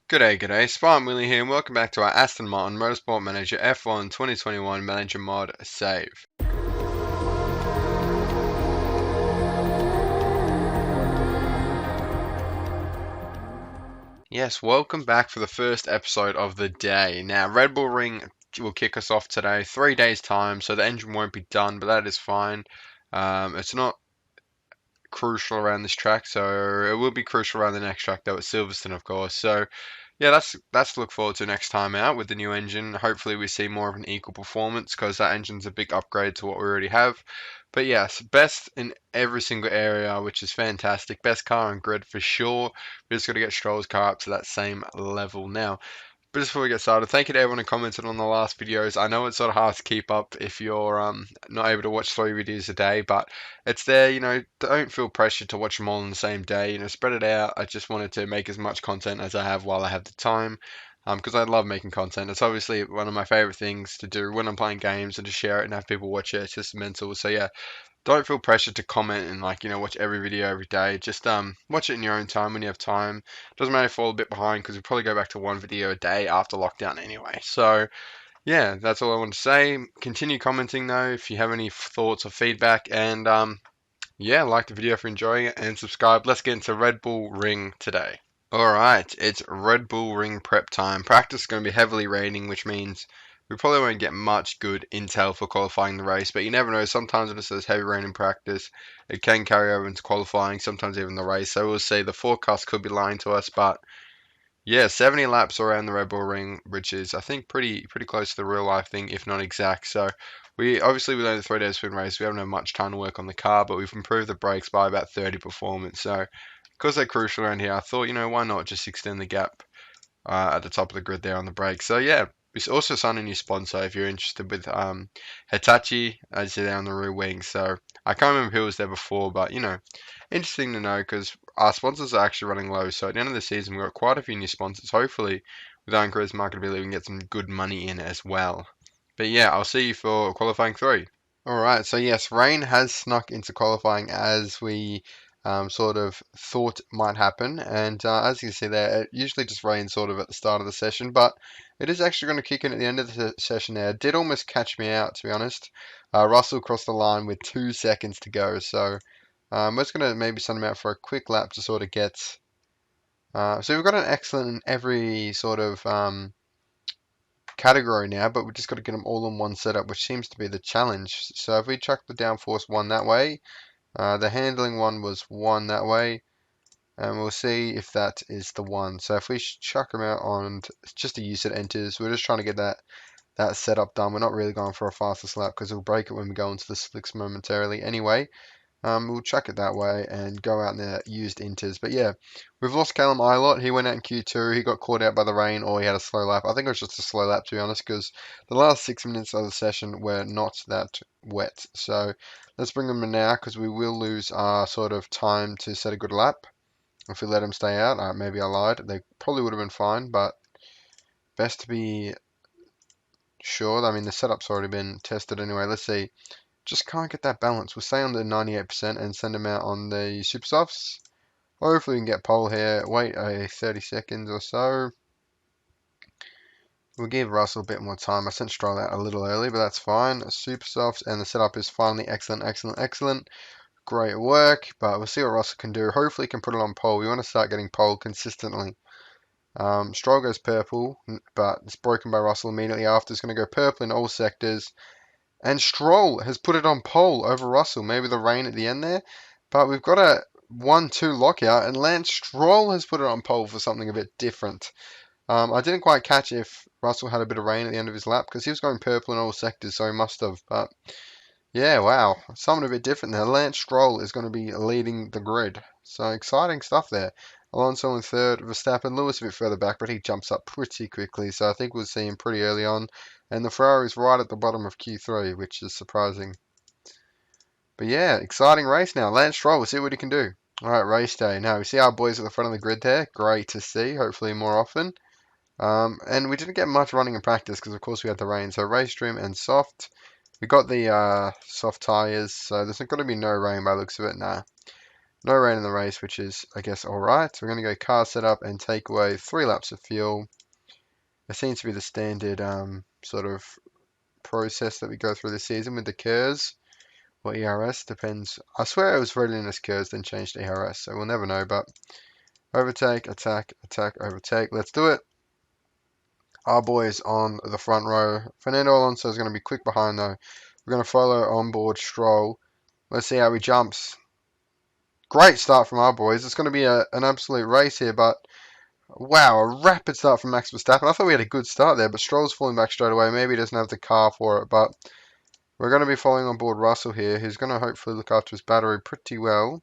G'day, SPARTANWILLY here and welcome back to our Aston Martin Motorsport Manager F1 2021 Manager Mod save. Yes, welcome back for the first episode of the day. Now, Red Bull Ring will kick us off today, 3 days time, so the engine won't be done, but that is fine. It's not crucial around this track, so it will be crucial around the next track though at Silverstone, of course. So yeah, that's to look forward to next time out with the new engine. Hopefully we see more of an equal performance because that engine's a big upgrade to what we already have. But yes, best in every single area, which is fantastic. Best car on grid for sure. We just got to get Stroll's car up to that same level now. But just before we get started, thank you to everyone who commented on the last videos. I know it's sort of hard to keep up if you're not able to watch 3 videos a day, but it's there. Don't feel pressured to watch them all on the same day. Spread it out. I just wanted to make as much content as I have while I have the time, because I love making content. It's obviously one of my favorite things to do when I'm playing games and to share it and have people watch it. It's just mental. So yeah, don't feel pressured to comment and watch every video every day. Just watch it in your own time when you have time. Doesn't matter if you fall a bit behind because we probably go back to one video a day after lockdown anyway. So yeah, that's all I want to say. Continue commenting though if you have any thoughts or feedback, and yeah, like the video if you're enjoying it and subscribe. Let's get into Red Bull Ring today. Alright, it's Red Bull Ring prep time. Practice is going to be heavily raining, which means we probably won't get much good intel for qualifying the race, but you never know. Sometimes when it says heavy rain in practice, it can carry over into qualifying, sometimes even the race. So we'll see. The forecast could be lying to us, but yeah, 70 laps around the Red Bull Ring, which is I think pretty close to the real life thing, if not exact. So we obviously with only 3 days sprint race, we haven't had much time to work on the car, but we've improved the brakes by about 30 performance. So because they're crucial around here, I thought, why not just extend the gap at the top of the grid there on the brakes. So yeah, we also signed a new sponsor if you're interested with Hitachi, as they're on the rear wing. So I can't remember who was there before, but interesting to know because our sponsors are actually running low. So at the end of the season, we've got quite a few new sponsors. Hopefully, with our increased marketability, we can get some good money in as well. But yeah, I'll see you for qualifying three. All right, so yes, rain has snuck into qualifying as we sort of thought might happen, and as you can see there, it usually just rains sort of at the start of the session, but it is actually going to kick in at the end of the session there. It did almost catch me out, to be honest. Russell crossed the line with 2 seconds to go, so we're just going to maybe send him out for a quick lap to sort of get. So we've got an excellent in every sort of category now, but we've just got to get them all in one setup, which seems to be the challenge. So if we chuck the downforce one that way, the handling one was one that way, and we'll see if that is the one. So if we chuck them out on just a use it enters, we're just trying to get that setup done. We're not really going for a fastest lap because we'll break it when we go into the slicks momentarily anyway. We'll chuck it that way and go out in the used inters. But yeah, we've lost Callum Ilott. He went out in Q2. He got caught out by the rain, or he had a slow lap. I think it was just a slow lap, to be honest, because the last 6 minutes of the session were not that wet. So let's bring him in now, because we will lose our sort of time to set a good lap. If we let him stay out, maybe I lied. They probably would have been fine, but best to be sure. I mean, the setup's already been tested anyway. Let's see. Just can't get that balance. We'll stay on the 98% and send him out on the super softs. Hopefully we can get pole here. Wait a 30 seconds or so. We'll give Russell a bit more time. I sent Stroll out a little early, but that's fine. Super softs and the setup is finally excellent. Great work, but we'll see what Russell can do. Hopefully he can put it on pole. We want to start getting pole consistently. Stroll goes purple, but it's broken by Russell immediately after. It's going to go purple in all sectors. And Stroll has put it on pole over Russell. Maybe the rain at the end there. But we've got a 1-2 lockout, and Lance Stroll has put it on pole for something a bit different. I didn't quite catch if Russell had a bit of rain at the end of his lap, because he was going purple in all sectors, so he must have. But yeah, wow. Something a bit different there. Lance Stroll is going to be leading the grid. So exciting stuff there. Alonso in third, Verstappen, Lewis a bit further back, but he jumps up pretty quickly. So I think we'll see him pretty early on. And the Ferrari's right at the bottom of Q3, which is surprising. But yeah, exciting race now. Lance Stroll, we'll see what he can do. All right, race day. Now, we see our boys at the front of the grid there. Great to see, hopefully more often. And we didn't get much running in practice because, of course, we had the rain. So race trim and soft. We got the soft tyres, so there's going to be no rain by the looks of it. Nah. No rain in the race, which is, I guess, alright. So we're going to go car setup and take away 3 laps of fuel. It seems to be the standard sort of process that we go through this season with the KERS or ERS, depends. I swear it was readiness KERS, then changed to ERS, so we'll never know. But overtake, attack, attack, overtake. Let's do it. Our boys on the front row. Fernando Alonso is going to be quick behind though. We're going to follow onboard Stroll. Let's see how he jumps. Great start from our boys. It's going to be an absolute race here, but wow, a rapid start from Max Verstappen. I thought we had a good start there, but Stroll's falling back straight away. Maybe he doesn't have the car for it, but we're going to be following on board Russell here, who's going to hopefully look after his battery pretty well.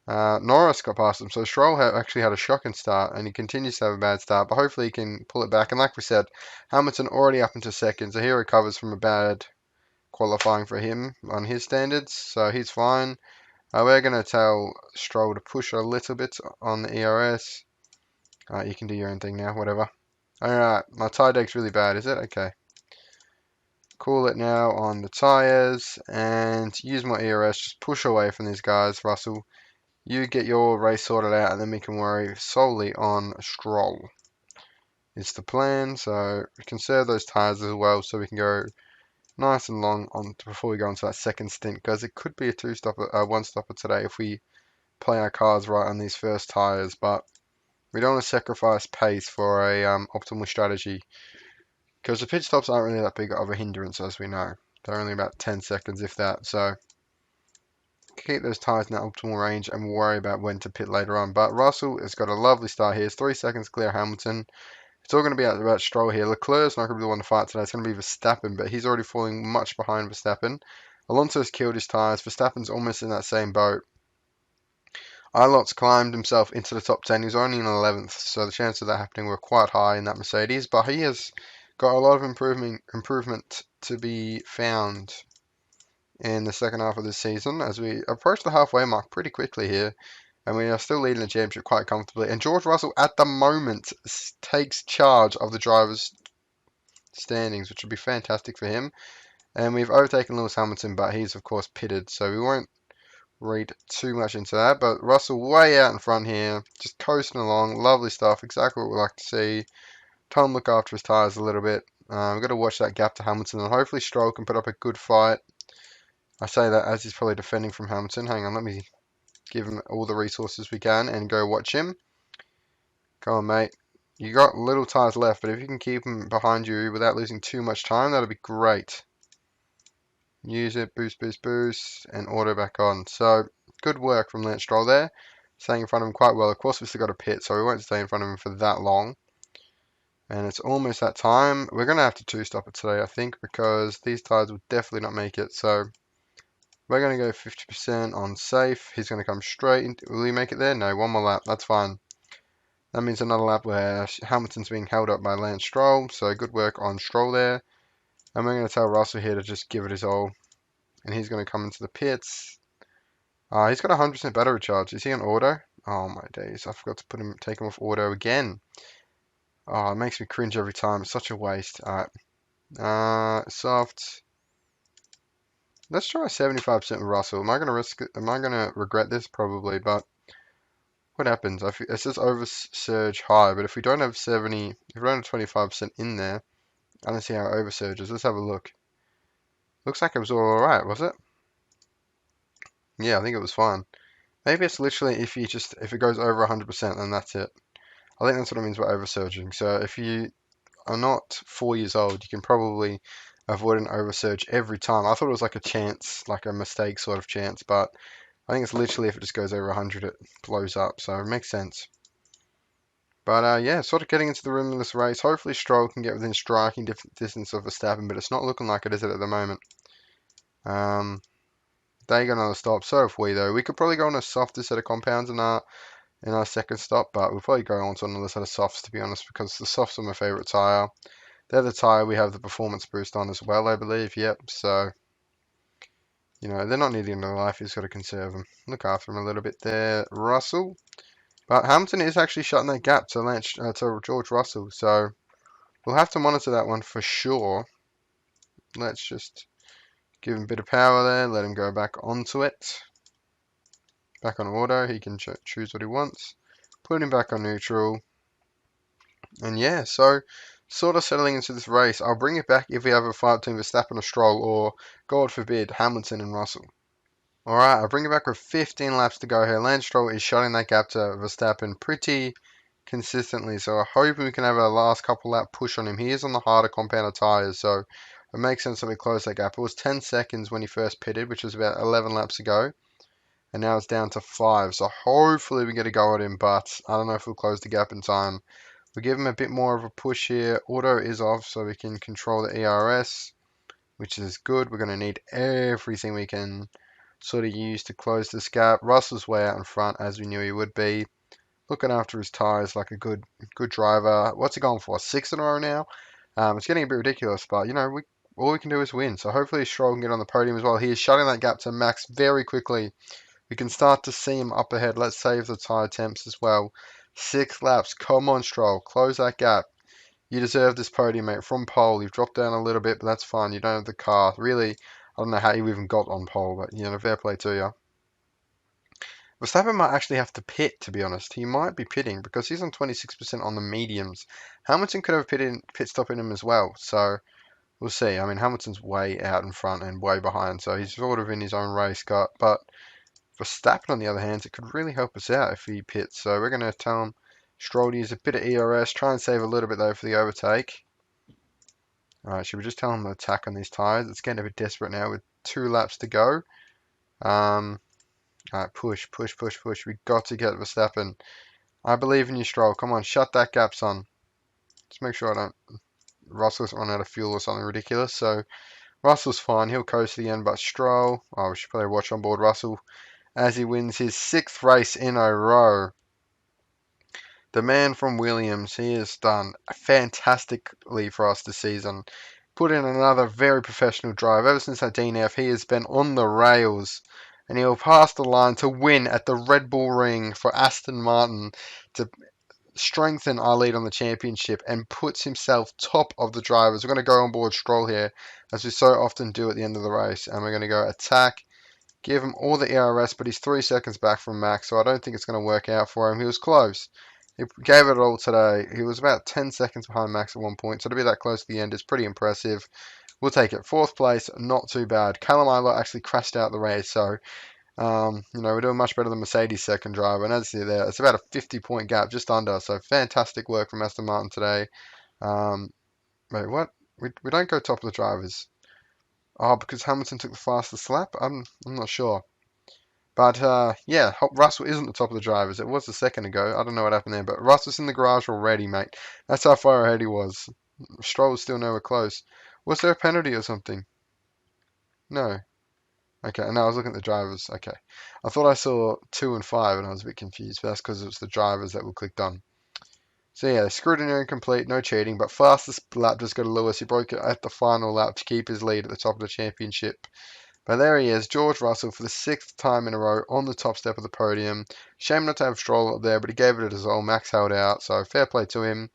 Norris got past him, so Stroll actually had a shocking start, and he continues to have a bad start, but hopefully he can pull it back. And like we said, Hamilton already up into second, so he recovers from a bad qualifying for him on his standards, so he's fine. We're going to tell Stroll to push a little bit on the ERS. You can do your own thing now, whatever. Alright, my tyre deck's really bad, is it? Okay. Cool it now on the tyres, and use my ERS, just push away from these guys, Russell. You get your race sorted out, and then we can worry solely on Stroll. It's the plan, so we conserve those tyres as well, so we can go nice and long on before we go into that second stint, because it could be a one-stopper today if we play our cards right on these first tyres, but we don't want to sacrifice pace for a optimal strategy, because the pit stops aren't really that big of a hindrance, as we know. They're only about 10 seconds, if that, so keep those tyres in that optimal range and worry about when to pit later on. But Russell has got a lovely start here. It's 3 seconds clear Hamilton. It's all going to be about Stroll here. Leclerc's not going to be the one to fight today. It's going to be Verstappen, but he's already falling much behind Verstappen. Alonso's killed his tyres. Verstappen's almost in that same boat. Ilot's climbed himself into the top 10. He's only in 11th, so the chances of that happening were quite high in that Mercedes. But he has got a lot of improvement to be found in the second half of this season as we approach the halfway mark pretty quickly here, and we are still leading the championship quite comfortably. And George Russell at the moment takes charge of the drivers' standings, which would be fantastic for him. And we've overtaken Lewis Hamilton, but he's of course pitted, so we won't read too much into that. But Russell way out in front here, just coasting along, lovely stuff, exactly what we like to see. Try and look after his tyres a little bit. We've got to watch that gap to Hamilton, and hopefully Stroll can put up a good fight. I say that as he's probably defending from Hamilton. Hang on, let me give him all the resources we can and go watch him. Come on, mate. You got little tyres left, but if you can keep him behind you without losing too much time, that'll be great. Use it, boost, boost, boost, and auto back on. So, good work from Lance Stroll there. Staying in front of him quite well. Of course, we've still got a pit, so we won't stay in front of him for that long. And it's almost that time. We're going to have to two-stop it today, I think, because these tyres will definitely not make it. So, we're going to go 50% on safe. He's going to come straight in. Will he make it there? No, one more lap. That's fine. That means another lap where Hamilton's being held up by Lance Stroll. So good work on Stroll there. And we're going to tell Russell here to just give it his all. And he's going to come into the pits. He's got 100% battery charge. Is he on auto? Oh my days. I forgot to take him off auto again. Oh, it makes me cringe every time. It's such a waste. Alright. Soft. Let's try 75% with Russell. Am I gonna risk it? Am I gonna regret this? Probably, but what happens? It says over surge high, but if we don't have 70, if we don't have 25% in there, I don't see how it over surges. Let's have a look. Looks like it was all alright, was it? Yeah, I think it was fine. Maybe it's literally if it goes over 100%, then that's it. I think that's what it means by over surging. So if you are not 4 years old, you can probably avoid an oversurge every time. I thought it was like a chance, like a mistake sort of chance, but I think it's literally if it just goes over 100, it blows up. So it makes sense. But yeah, sort of getting into the rhythm of this race. Hopefully Stroll can get within striking distance of Verstappen, but it's not looking like it, is it, at the moment? They got another stop. So have we, though. We could probably go on a softer set of compounds in our second stop, but we'll probably go on to another set of softs, to be honest, because the softs are my favourite tyre. They're the tyre we have the performance boost on as well, I believe. Yep, so, you know, they're not needing their life. You've got to conserve them. Look after them a little bit there, Russell. But Hamilton is actually shutting that gap to George Russell, so we'll have to monitor that one for sure. Let's just give him a bit of power there, let him go back onto it. Back on auto, he can choose what he wants. Put him back on neutral. And yeah, so sort of settling into this race. I'll bring it back if we have a fight between Verstappen or Stroll, or God forbid, Hamilton and Russell. Alright, I'll bring it back with 15 laps to go here. Lance Stroll is shutting that gap to Verstappen pretty consistently, so I hope we can have a last couple lap push on him. He is on the harder compound tyres, so it makes sense that we close that gap. It was 10 seconds when he first pitted, which was about 11 laps ago, and now it's down to 5, so hopefully we get a go at him, but I don't know if we'll close the gap in time. We'll give him a bit more of a push here. Auto is off, so we can control the ERS, which is good. We're going to need everything we can sort of use to close this gap. Russell's way out in front, as we knew he would be. Looking after his tyres like a good driver. What's he going for? 6 in a row now? It's getting a bit ridiculous, but you know, all we can do is win. So hopefully Stroll can get on the podium as well. He is shutting that gap to Max very quickly. We can start to see him up ahead. Let's save the tyre temps as well. 6 laps. Come on, Stroll. Close that gap. You deserve this podium, mate. From pole, you've dropped down a little bit, but that's fine. You don't have the car. Really, I don't know how you even got on pole, but you know, fair play to you. Verstappen might actually have to pit, to be honest. He might be pitting because he's on 26% on the mediums. Hamilton could have pit stop in him as well, so we'll see. I mean, Hamilton's way out in front and way behind, so he's sort of in his own race car. But Verstappen, on the other hand, it could really help us out if he pits. So we're going to tell him Stroll to use a bit of ERS, try and save a little bit though for the overtake. Alright, should we just tell him to attack on these tyres? It's getting a bit desperate now with 2 laps to go. Alright, push. We got to get Verstappen. I believe in you, Stroll. Come on, shut that gap, son. Just make sure I don't... Russell doesn't run out of fuel or something ridiculous. So, Russell's fine. He'll coast to the end, but Stroll... Oh, we should probably watch on board Russell as he wins his 6th race in a row. The man from Williams, he has done fantastically for us this season. Put in another very professional drive. Ever since that DNF, he has been on the rails. And he'll pass the line to win at the Red Bull Ring for Aston Martin to strengthen our lead on the championship and puts himself top of the drivers. We're going to go on board Stroll here, as we so often do at the end of the race. And we're going to go attack. Give him all the ERS, but he's 3 seconds back from Max, so I don't think it's going to work out for him. He was close. He gave it all today. He was about 10 seconds behind Max at one point, so to be that close to the end is pretty impressive. We'll take it. 4th place, not too bad. Callum Ilott actually crashed out the race, so you know, we're doing much better than Mercedes' second driver. And as you see there, it's about a 50-point gap, just under. So fantastic work from Aston Martin today. Wait, what? We don't go top of the drivers. Oh, because Hamilton took the fastest lap? I'm not sure. But yeah, Russell isn't the top of the drivers. It was a second ago. I don't know what happened there, but Russell's in the garage already, mate. That's how far ahead he was. Stroll was still nowhere close. Was there a penalty or something? No. Okay, and I was looking at the drivers. Okay. I thought I saw 2 and 5 and I was a bit confused, but that's because it was the drivers that were clicked on. So yeah, scrutiny incomplete, no cheating, but fastest lap just go to Lewis. He broke it at the final lap to keep his lead at the top of the championship. But there he is, George Russell for the 6th time in a row on the top step of the podium. Shame not to have Stroll up there, but he gave it his all. Max held out, so fair play to him.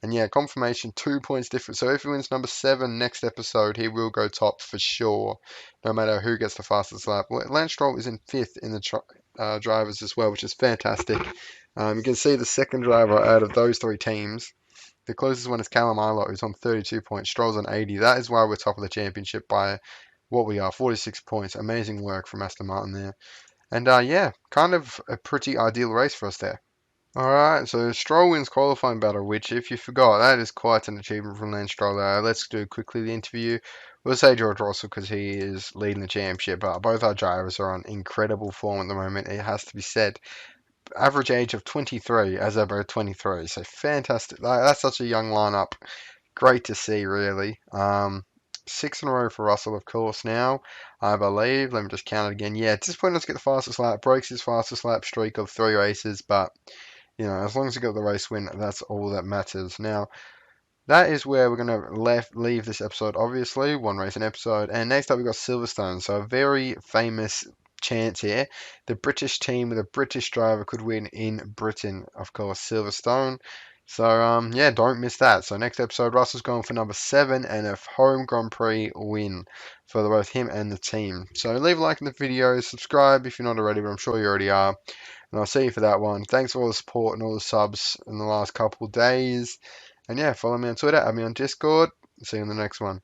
And yeah, confirmation, 2 points different. So if he wins number 7 next episode, he will go top for sure, no matter who gets the fastest lap. Lance Stroll is in 5th in the drivers as well, which is fantastic. You can see the second driver out of those 3 teams. The closest one is Callum Ilott, who's on 32 points. Stroll's on 80. That is why we're top of the championship by what we are, 46 points. Amazing work from Aston Martin there. And yeah, kind of a pretty ideal race for us there. Alright, so Stroll wins qualifying battle, which if you forgot, that is quite an achievement from Lance Stroll. Let's do quickly the interview. We'll say George Russell because he is leading the championship, but both our drivers are on incredible form at the moment, it has to be said. Average age of 23 as they're both 23, so fantastic. That's such a young lineup. Great to see, really. 6 in a row for Russell, of course, now, I believe. Let me just count it again. Yeah, it's disappointing to get the fastest lap. Breaks his fastest lap streak of 3 races, but you know, as long as he got the race win, that's all that matters. Now, that is where we're going to leave this episode, obviously. 1 race an episode. And next up, we've got Silverstone. So, a very famous chance here. The British team with a British driver could win in Britain, of course, Silverstone. So yeah, don't miss that. So next episode, Russell's going for number 7 and a home Grand Prix win for both him and the team. So leave a like in the video, subscribe if you're not already, but I'm sure you already are. And I'll see you for that one. Thanks for all the support and all the subs in the last couple of days. And yeah, follow me on Twitter, add me on Discord. See you in the next one.